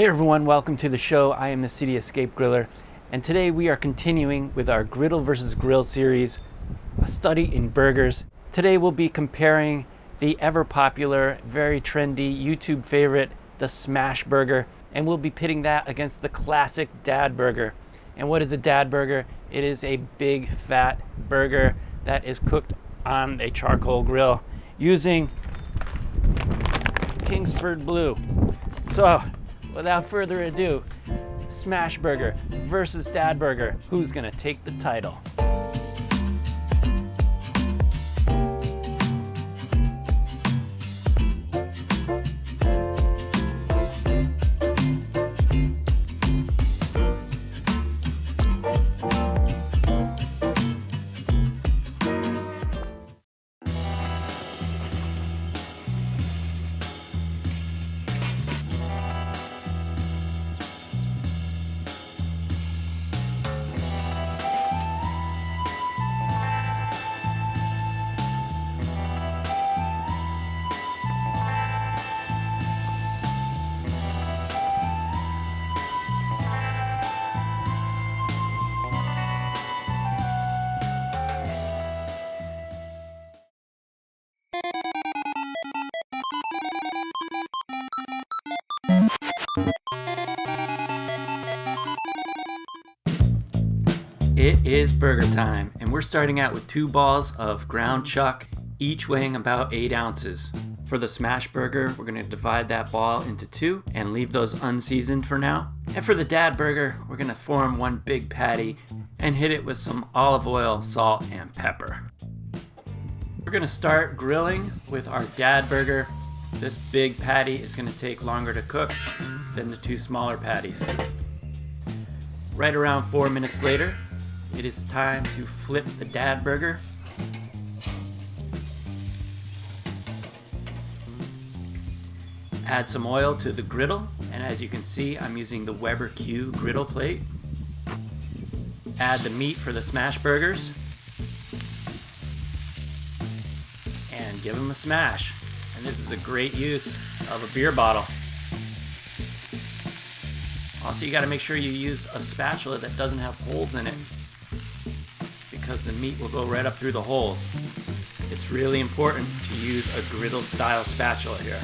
Hey everyone, welcome to the show. I am the City Escape Griller, and today we are continuing with our Griddle versus Grill series, a study in burgers. Today we'll be comparing the ever popular, very trendy YouTube favorite, the Smash Burger, and we'll be pitting that against the classic Dad Burger. And what is a Dad Burger? It is a big fat burger that is cooked on a charcoal grill using Kingsford Blue. So, without further ado, Smash Burger versus Dad Burger. Who's gonna take the title? It is burger time, and we're starting out with 2 balls of ground chuck, each weighing about 8 ounces. For the Smash Burger, we're going to divide that ball into 2 and leave those unseasoned for now. And for the Dad Burger, we're going to form one big patty and hit it with some olive oil, salt, and pepper. We're going to start grilling with our Dad Burger. This big patty is going to take longer to cook than the 2 smaller patties. Right around 4 minutes later, it is time to flip the Dad Burger. Add some oil to the griddle, and as you can see, I'm using the Weber Q griddle plate. Add the meat for the Smash Burgers, and give them a smash. And this is a great use of a beer bottle. Also, you got to make sure you use a spatula that doesn't have holes in it, because the meat will go right up through the holes. It's really important to use a griddle style spatula here.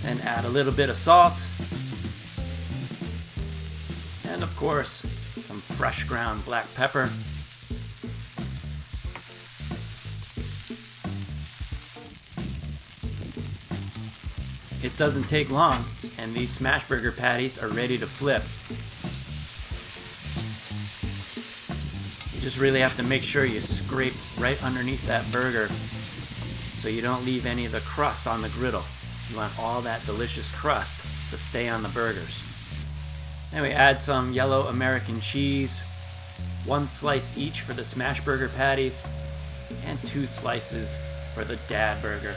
Then add a little bit of salt, and of course some fresh ground black pepper. It doesn't take long, and these Smash Burger patties are ready to flip. You just really have to make sure you scrape right underneath that burger so you don't leave any of the crust on the griddle. You want all that delicious crust to stay on the burgers. Then we add some yellow American cheese, 1 slice each for the Smash Burger patties, and 2 slices for the Dad Burger.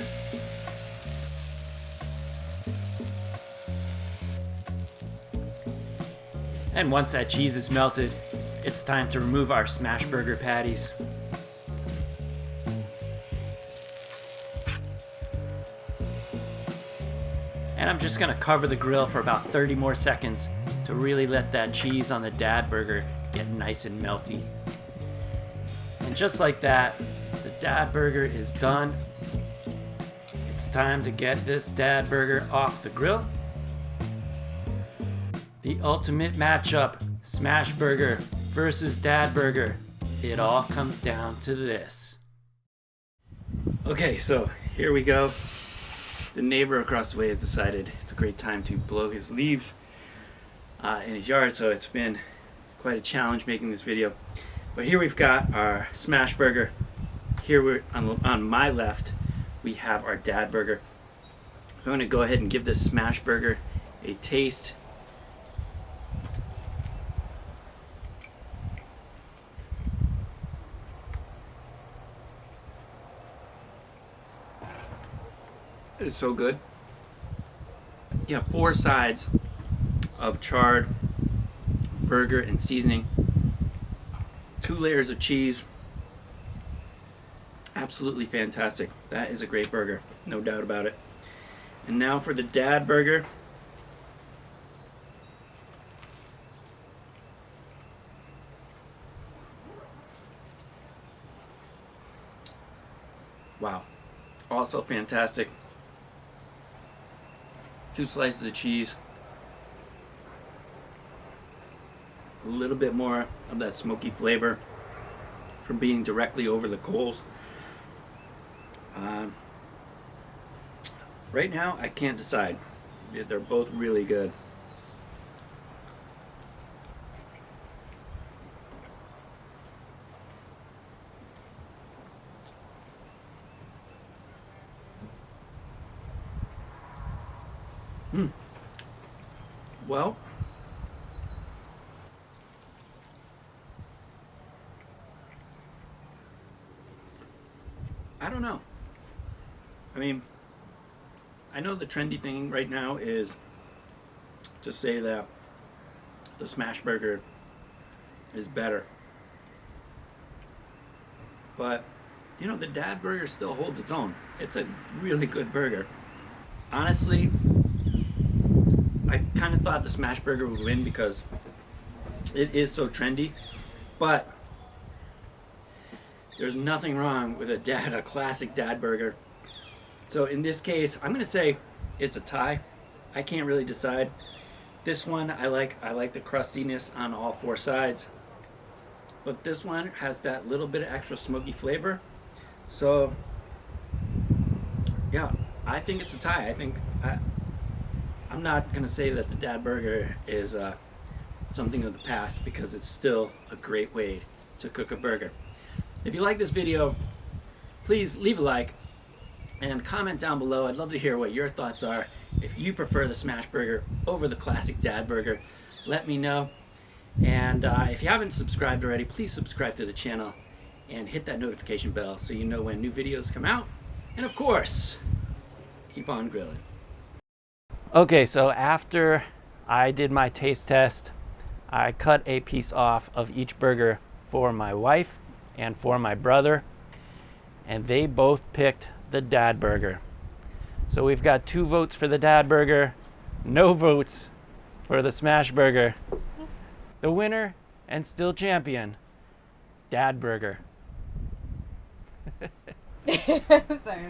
And once that cheese is melted, it's time to remove our Smash Burger patties. And I'm just gonna cover the grill for about 30 more seconds to really let that cheese on the Dad Burger get nice and melty. And just like that, the Dad Burger is done. It's time to get this Dad Burger off the grill. The ultimate matchup, Smash Burger versus Dad Burger. It all comes down to this. Okay, so here we go. The neighbor across the way has decided it's a great time to blow his leaves in his yard, so it's been quite a challenge making this video. But here we've got our Smash Burger. Here we're on my left, we have our Dad Burger. I'm going to go ahead and give this Smash Burger a taste. It's so good. You have 4 sides of charred burger and seasoning, 2 layers of cheese, Absolutely fantastic. That is a great burger, no doubt about it. And now for the dad burger. Wow, also fantastic. 2 slices of cheese, a little bit more of that smoky flavor from being directly over the coals. Right now, I can't decide. They're both really good. Well, I don't know. I mean, I know the trendy thing right now is to say that the smash burger is better. But, you know, the dad burger still holds its own. It's a really good burger. Honestly, I kind of thought the smash burger would win because it is so trendy, but there's nothing wrong with a classic dad burger. So in this case, I'm gonna say it's a tie. I can't really decide. This one, I like the crustiness on all 4 sides, but this one has that little bit of extra smoky flavor. So yeah, I think it's a tie. I'm not gonna say that the dad burger is something of the past, because it's still a great way to cook a burger. If you like this video, please leave a like and comment down below. I'd love to hear what your thoughts are. If you prefer the smash burger over the classic dad burger, let me know. And if you haven't subscribed already, please subscribe to the channel and hit that notification bell so you know when new videos come out. And of course, keep on grilling. Okay, so after I did my taste test, I cut a piece off of each burger for my wife and for my brother, and they both picked the dad burger. So we've got 2 votes for the dad burger, no votes for the smash burger. The winner and still champion, dad burger. Sorry,